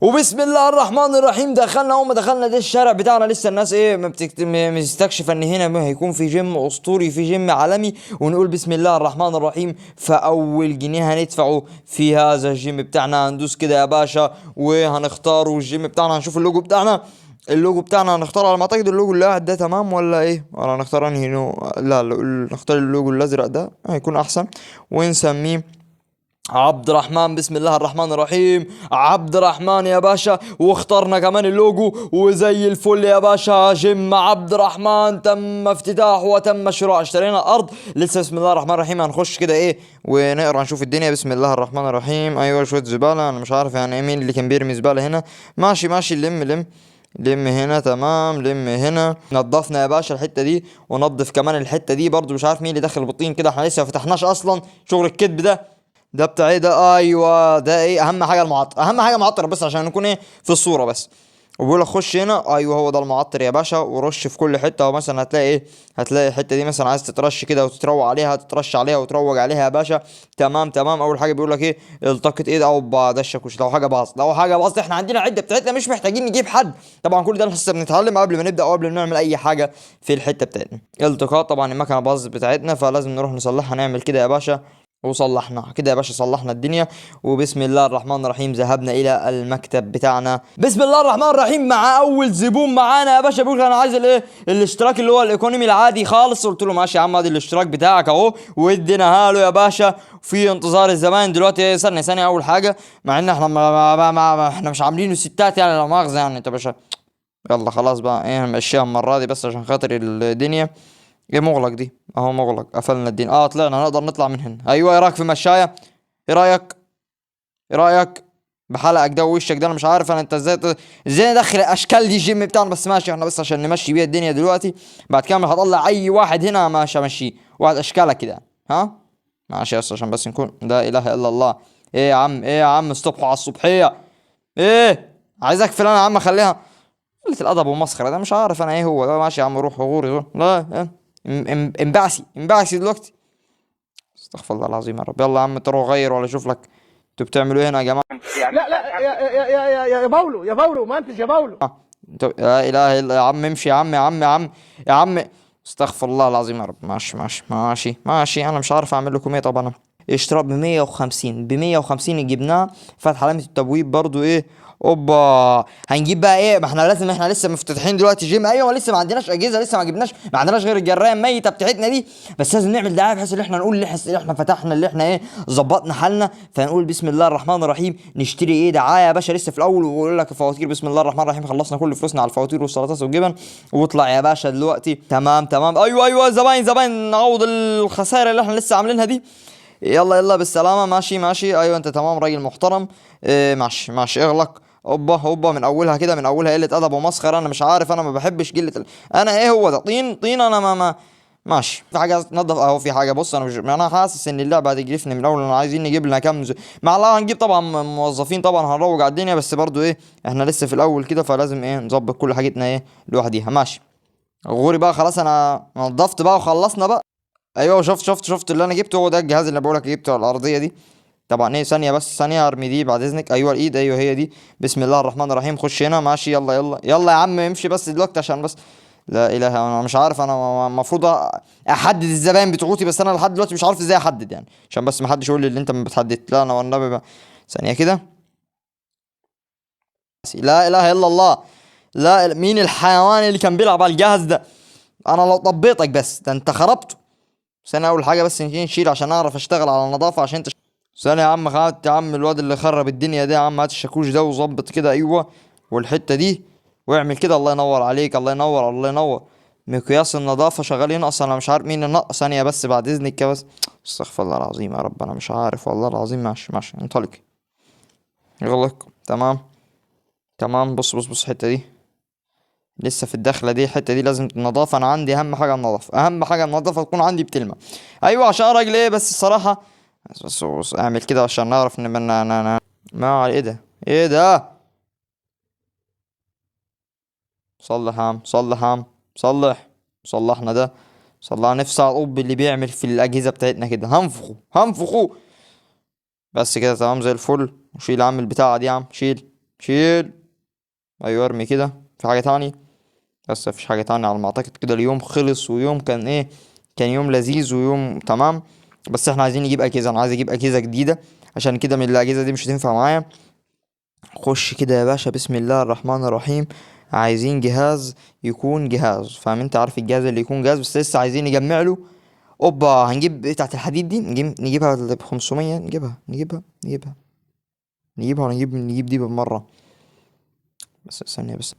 وبسم الله الرحمن الرحيم دخلنا. اول ما دخلنا ده الشارع بتاعنا لسه الناس ايه مستكشفه ان هنا هيكون في جيم اسطوري، في جيم عالمي، ونقول بسم الله الرحمن الرحيم. فاول جنيه هندفعه في هذا الجيم بتاعنا هندوس كده يا باشا وهنختاره. الجيم بتاعنا هنشوف اللوجو بتاعنا. اللوجو بتاعنا هنختار على ما اعتقد اللوجو اللي قاعد ده تمام ولا ايه، ولا نختار انهي لا نختار اللوجو الازرق ده هيكون احسن، ونسميه عبد الرحمن. بسم الله الرحمن الرحيم عبد الرحمن يا باشا. واخترنا كمان اللوجو وزي الفل يا باشا. جيم عبد الرحمن تم افتتاحه وتم شراء. اشترينا ارض لسه. بسم الله الرحمن الرحيم. هنخش كده ايه ونقرا نشوف الدنيا. بسم الله الرحمن الرحيم. ايوه شويه زباله، انا مش عارف يعني ايه، مين اللي كان بيرمي زباله هنا؟ ماشي ماشي، لم هنا تمام، لم هنا. نضفنا يا باشا الحته دي ونضف كمان الحته دي برضو. مش عارف مين اللي دخل بالطين كده، احنا لسه ما فتحناش اصلا. شغل الكذب ده بتاع ايه ده؟ ايوه ده ايه، اهم حاجه المعطر، اهم حاجه معطر بس عشان نكون ايه في الصوره بس. وبيقول لك خش هنا. ايوه هو ده المعطر يا باشا، ورش في كل حته. ومثلا هتلاقي ايه، هتلاقي الحته دي مثلا عايز تترش كده وتتروق عليها، تترش عليها وتروج عليها يا باشا. تمام تمام. اول حاجه بيقول لك ايه، التقط ايد او ده الشاكوش. لو حاجه باظ، لو حاجه باظت احنا عندنا عده بتاعتنا مش محتاجين نجيب حد. طبعا كل ده لسه بنتعلم قبل ما نبدا او قبل ما نعمل اي حاجه في الحته بتاعتنا. التقاط طبعا المكنه باظت بتاعتنا فلازم نروح نصلحها. نعمل كده يا باشا وصلحنا كده يا باشا، صلحنا الدنيا. وبسم الله الرحمن الرحيم ذهبنا الى المكتب بتاعنا. بسم الله الرحمن الرحيم. مع اول زبون معانا يا باشا بيقول انا عايز الايه، الاشتراك اللي هو الايكونومي العادي خالص. قلت له ماشي يا عم، ادي الاشتراك بتاعك اهو، واديناها له يا باشا. في انتظار الزباين دلوقتي. ثانيه اول حاجه، مع ان احنا احنا مش عاملينه ستات يعني، لا مؤاخذه يعني انت يا باشا. يلا خلاص بقى ايه، نمشيها المره دي بس عشان خاطر الدنيا. ايه مغلق دي؟ اهو مغلق، قفلنا الدين. طلعنا، نقدر نطلع من هنا. ايوه ايه رايك في المشاية؟ ايه رايك؟ ايه رايك بحلقك ده ووشك ده؟ انا مش عارف انا انت ازاي ندخل الاشكال دي الجيم بتاعنا، بس ماشي احنا بس عشان نمشي بيها الدنيا دلوقتي. بعد كده هطلع اي واحد هنا ماشي امشيه، واحد اشكالك كده ها. ماشي بس عشان بس نكون لا اله الا الله. ايه يا عم، ايه يا عم، الصبح على الصبحيه. ايه عايزك فلان يا عم، خليها قلة الأدب والمسخرة ده. مش عارف أنا إيه هو ده. ماشي يا عم روح غوري غور. لا انبعسي دلوقتي. استغفر الله العظيم يا رب. يلا يا عم تروح غير ولا شوف لك انتوا بتعملوا ايه هنا يا جماعة. لا لا يا باولو، يا باولو ما انتش يا باولو. لا إله إلا يا عم. امشي يا عم يا عم يا عم يا عم. استغفر الله العظيم يا رب. ماشي ماشي ماشي ماشي. أنا مش عارف أعمل لكم إيه طبعا. اشتراك ب 150، ب 150 جبناه. فتح علامة التبويب برضو ايه. اوبا. هنجيب بقى ايه، ما احنا لازم، احنا لسه مفتتحين دلوقتي جيم. ايوه لسه ما عندناش اجهزه، لسه ما جبناش، ما عندناش غير الجرايه الميته بتاعتنا دي. بس لازم نعمل دعايه بحيث ان احنا نقول اللي احنا فتحنا، اللي احنا ايه ظبطنا حالنا. فنقول بسم الله الرحمن الرحيم. نشتري ايه دعايه يا باشا لسه في الاول. ويقول لك الفواتير بسم الله الرحمن الرحيم. خلصنا كل فلوسنا على الفواتير والسلطات والجبن. واطلع يا باشا دلوقتي. تمام تمام. ايوه زباين نعوض الخسائر اللي احنا لسه عاملينها دي. يلا بالسلامة. ماشي ماشي. ايوه انت تمام راجل محترم. ماشي ماشي. اغلق. هوبا من اولها كده، من اولها قلة ادب ومسخرة. انا مش عارف، انا ما بحبش انا ايه هو ده طين انا ما ماشي. في حاجة تنضف اهو، في حاجة. بص انا مش، انا حاسس ان اللعبة هتجرفني من الاول. انا عايزين نجيب لنا كام مع الله هنجيب طبعا موظفين طبعا، هنروج على الدنيا. بس برضو ايه، احنا لسه في الاول كده فلازم ايه نظبط كل حاجتنا ايه لوحديها. ماشي غوري بقى خلاص. انا نضفت بقى وخلصنا بقى. ايوه شفت اللي انا جبته هو ده الجهاز اللي بقولك جبته على الارضيه دي. طبعا ايه، ثانيه بس ثانيه ارمي دي بعد اذنك. ايوه الايد، ايوه هي دي. بسم الله الرحمن الرحيم. خش هنا. ماشي يلا يا عم امشي بس دلوقتي عشان بس. لا اله، انا مش عارف. انا المفروض احدد الزباين بتوعتي، بس انا لحد دلوقتي مش عارف ازاي احدد يعني، عشان بس ما حدش يقول لي اللي انت ما بتحدد. لا انا والنبي بقى. ثانيه كده. لا اله الا الله. لا مين الحيوان اللي كان بيلعب على الجهاز ده؟ انا لو طبيتك بس ده انت خربته. ثانية أول حاجة بس نجي نشيل عشان أعرف أشتغل على النظافة عشان ثانية يا عم. خدت يا عم الواد اللي خرب الدنيا ده يا عم. هات الشاكوش ده وظبط كده. أيوه والحتة دي واعمل كده. الله ينور عليك، الله ينور الله ينور. مقياس النظافة شغال ينقص. أنا مش عارف مين النقص. ثانية بس بعد إذنك كده بس. استغفر الله العظيم يا رب. أنا مش عارف والله العظيم. ماشي ماشي انطلق. يغلق. تمام تمام. بص الحتة دي لسه في الدخله دي. الحته دي لازم النظافه. انا عندي اهم حاجه النظافه، اهم حاجه النظافه تكون عندي بتلمع. ايوه عشان راجل ايه بس الصراحه. بس اعمل كده عشان نعرف ان ما ايه ده، ايه ده. صلح يا عم صلح يا عم صلح. صلحنا ده. صلح. نفسي على القب اللي بيعمل في الاجهزه بتاعتنا كده. هنفخه. بس كده تمام زي الفل. وشيل يا عم البتاعه دي يا عم، شيل. شيل. ايوه ارمي كده. في حاجة تاني؟ بس مفيش حاجة تانية على ما اعتقد. كده اليوم خلص، ويوم كان ايه، كان يوم لذيذ ويوم تمام. بس احنا عايزين نجيب اجهزة، انا عايز اجيب اجهزة جديدة، عشان كده من الاجهزة دي مش هتنفع معايا. خش كده يا باشا، بسم الله الرحمن الرحيم. عايزين جهاز يكون جهاز، فاهم انت، عارف الجهاز اللي يكون جهاز، بس لسه عايزين نجمع له. اوبا، هنجيب بتاعة الحديد دي، نجيبها ب 500، نجيبها ونجيب دي بالمرة. بس ثانية بس.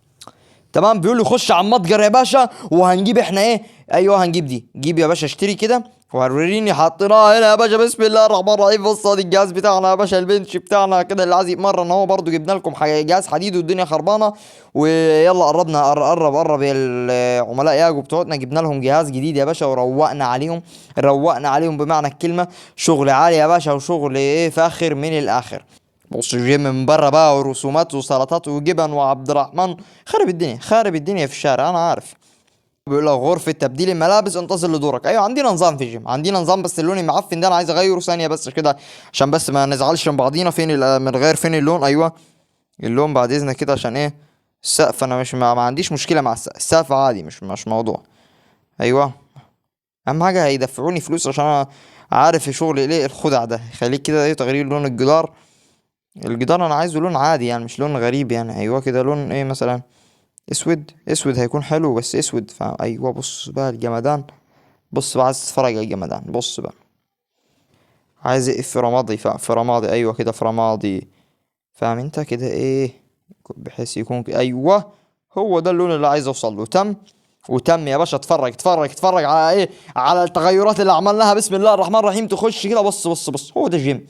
تمام، بيقول لي خش على المتجر يا باشا، وهنجيب احنا ايه. ايوه هنجيب دي، جيب يا باشا اشتري كده. ووريني حاطينها هنا يا باشا، بسم الله الرحمن الرحيم. بص ادي الجهاز بتاعنا يا باشا، البنش بتاعنا كده اللي عايز يتمرن اهو. برضو جبنا لكم حاجه جهاز حديد والدنيا خربانه. ويلا قربنا، قرب يا العملاء ياجوا بتوعتنا، جبنا لهم جهاز جديد يا باشا، وروقنا عليهم. روقنا عليهم بمعنى الكلمه. شغل عالي يا باشا، وشغل ايه فاخر من الاخر. بص الجيم من بره بقى، ورسومات وسلطات وجبن وعبد الرحمن. خارب الدنيا، خارب الدنيا في الشارع، انا عارف. بيقول لك غرفة تبديل الملابس، انتظر لدورك. ايوه عندنا نظام في الجيم، عندنا نظام، بس اللون المعفن ده انا عايز اغيره ثانية بس كده، عشان بس ما نزعلش من بعضينا. فين من غير فين اللون؟ ايوه اللون بعد اذنك كده، عشان ايه السقف. انا مش ما عنديش مشكلة مع السقف عادي، مش موضوع. ايوه اهم حاجة هيدفعوني فلوس، عشان انا عارف شغل ايه الخدع ده. خليك كده ايه تغيير لون الجدار. الجدار انا عايزه لون عادي يعني، مش لون غريب يعني. ايوه كده لون ايه مثلا؟ اسود. اسود هيكون حلو، بس اسود ايوه. بص بقى الجمدان. بص بقى عايز تتفرج على الجمدان، بص بقى. عايز ايه؟ في رمادي، في رمادي، ايوه كده في رمادي. فاهم انت كده ايه، بحيث يكون ايوه هو ده اللون اللي عايز اوصل له. تم. وتم يا باشا. اتفرج اتفرج اتفرج على ايه، على التغيرات اللي عملناها. بسم الله الرحمن الرحيم. تخش كده، بص بص بص، هو ده الجيم.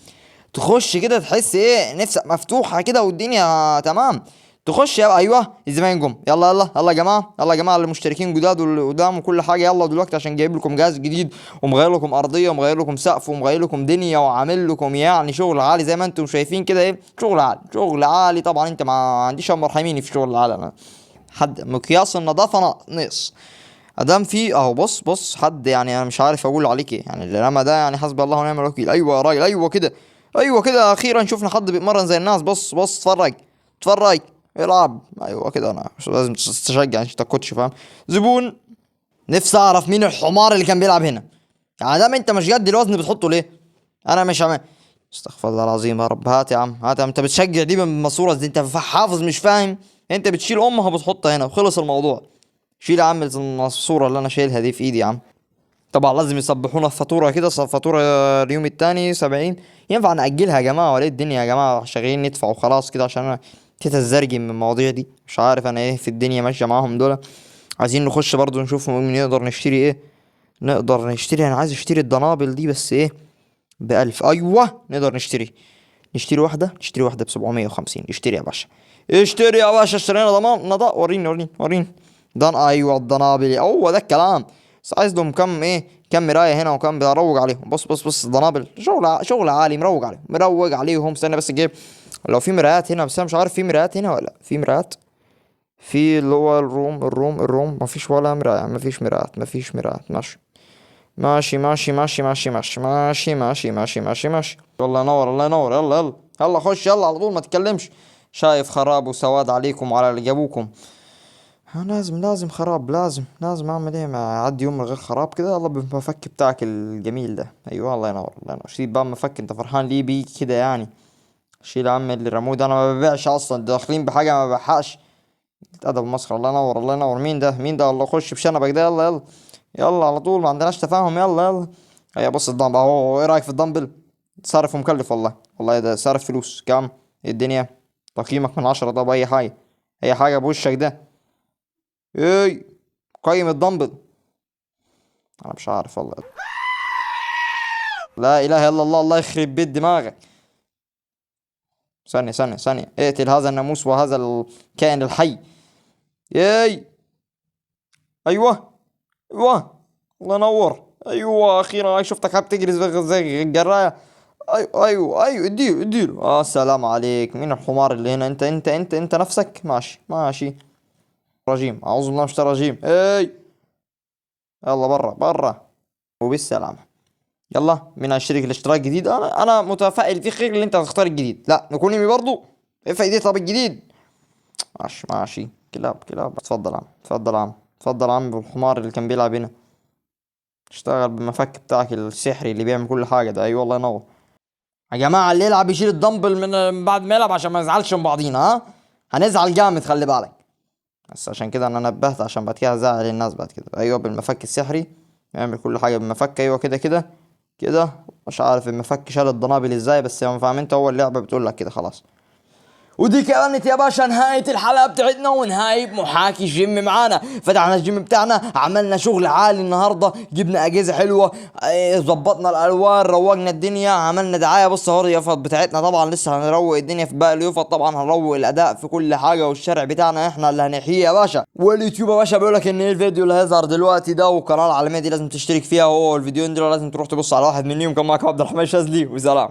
تخش كده تحس ايه، نفسك مفتوحة كده والدنيا تمام. تخش يا ايوه الزباين جم. يلا يلا يلا يا جماعه، يلا يا جماعه المشتركين جداد واللي قدام وكل حاجه، يلا دلوقتي عشان جايب لكم جهاز جديد، ومغير لكم ارضيه، ومغير لكم سقف، ومغير لكم دنيا، وعامل لكم يعني شغل عالي زي ما انتم شايفين كده. ايه شغل عالي، شغل عالي طبعا. انت ما عنديش مرحميني في شغل العالي انا. حد مقياس النظافه ناقص. ادام في اهو، بص بص حد يعني، انا مش عارف اقول عليك ايه يعني. اللي رمى ده يعني حسبي الله ونعم الوكيل. ايوه يا راجل، ايوه كده. ايوه كده اخيرا شفنا حد بيتمرن زي الناس. بص بص اتفرج اتفرج. العب ايوه كده. انا مش لازم تشجع، انت كوتش فاهم. زبون. نفسي اعرف مين الحمار اللي كان بيلعب هنا. يعني دام انت مش قد الوزن بتحطه ليه؟ انا مش عم... استغفر الله العظيم يا رب. هات يا عم هات يا عم. انت بتشجع دي بالماسوره دي؟ انت حافظ مش فاهم؟ انت بتشيل امها بتحطها هنا وخلص الموضوع. شيل يا عم الصورة اللي انا شايلها دي في ايدي يا عم. طبعا لازم يصبحونا فاتورة كده، فاتورة اليوم التاني 70. ينفع نأجلها يا جماعة ولا ايه الدنيا يا جماعة؟ شغالين ندفع وخلاص كده، عشان انا تيتا الزرجي من المواضيع دي. مش عارف انا ايه في الدنيا ماشية معاهم دول. عايزين نخش برضو نشوف مين نقدر نشتري ايه. نقدر نشتري، انا عايز اشتري الدنابل دي، بس ايه ب1000. ايوه نقدر نشتري. نشتري واحدة ب750. اشتري يا باشا. اشتري يا باشا. اشترينا ضمان نضاء. وريني. ايوه الضنابل هو ده الكلام. بس عايز لهم كم ايه، كم مراية هنا وكم بروج عليهم. بص بص بص الضنابل شغل عالي. مروج عليهم. استنى بس جيب لو في مرايات هنا، بس انا مش عارف في مرايات هنا ولا في مرايات. في اللي هو الروم مفيش ولا مراية. مفيش مرايات. ماشي. الله ينور الله ينور. يلا يلا يلا خش يلا على طول ما تتكلمش. شايف خراب وسواد عليكم وعلى اللي جابوكم. لازم خراب. لازم اعمل ايه؟ ما اعدي يوم من غير خراب كده. يلا بالمفك بتاعك الجميل ده. ايوه الله ينور الله ينور. شيل بقى مفك. انت فرحان ليه بيه كده يعني؟ شيل يا عم اللي رموه ده. انا ما ببيعش اصلا، داخلين بحاجه ما ببيعهاش. ادب المسخره. الله ينور الله ينور. مين ده الله خش بشنبك ده. يلا يلا يلا على طول، ما عندناش تفاهم. يلا هيا بص الدمبل اهو. ايه رايك في الدمبل؟ صارف ومكلف والله ده صارف فلوس كام. إيه الدنيا؟ تقييمك من 10 ده بأي حاجة. أي حاجة بوشك ده. ايه قيم الدمبل. أنا مش عارف والله. لا إله إلا الله. الله يخرب بيت دماغك. ثانية. اقتل هذا الناموس وهذا الكائن الحي. ايه ايوه الله ينور. ايوه اخيرا شفتك حاب تجري زي الجراية. ايوه اديله. السلام عليك. مين الحمار اللي هنا؟ انت نفسك. ماشي. رجيم. اعوذ بالله من الشيطان الرجيم. يلا برا وبالسلامة. يلا مين هيشترك الاشتراك الجديد؟ انا متفائل في خير اللي انت هتختار الجديد. لا نكون برضو ايه فايدة؟ طب الجديد ماشي ماشي، كلاب. اتفضل يا عم، اتفضل يا عم، اتفضل يا عم بالحمار اللي كان بيلعب هنا. اشتغل بالمفك بتاعك السحري اللي بيعمل كل حاجة ده. ايوه الله ينور. يا جماعة اللي يلعب يشيل الدمبل من بعد ما يلعب عشان ما نزعلش من بعضينا، ها؟ هنزعل جامد خلي بالك. بس عشان كده انا نبهت، عشان بعد كده هزعل الناس بعد كده. ايوه بالمفك السحري يعمل كل حاجة بالمفك. ايوه كده كده كده. مش عارف المفك شال الضنابل ازاي، بس ما فاهم انت، هو اللعبة بتقول لك كده خلاص. ودي كانت يا باشا نهاية الحلقة بتاعتنا، ونهاية محاكي الجيم معانا. فتحنا الجيم بتاعنا، عملنا شغل عالي النهاردة، جبنا أجهزة حلوة، ظبطنا الألوان، روقنا الدنيا، عملنا دعاية. بص اهو اليافط بتاعتنا، طبعا لسه هنروق الدنيا في باقي اليافط، طبعا هنروق الأداء في كل حاجة، والشارع بتاعنا احنا اللي هنحييه يا باشا. واليوتيوب يا باشا بيقولك ان الفيديو اللي هيظهر دلوقتي ده وقناة العالمية دي لازم تشترك فيها، هو الفيديوهين دول لازم تروح تبص على واحد منهم. كان معاكم عبد الرحمن شاذلي، وسلام.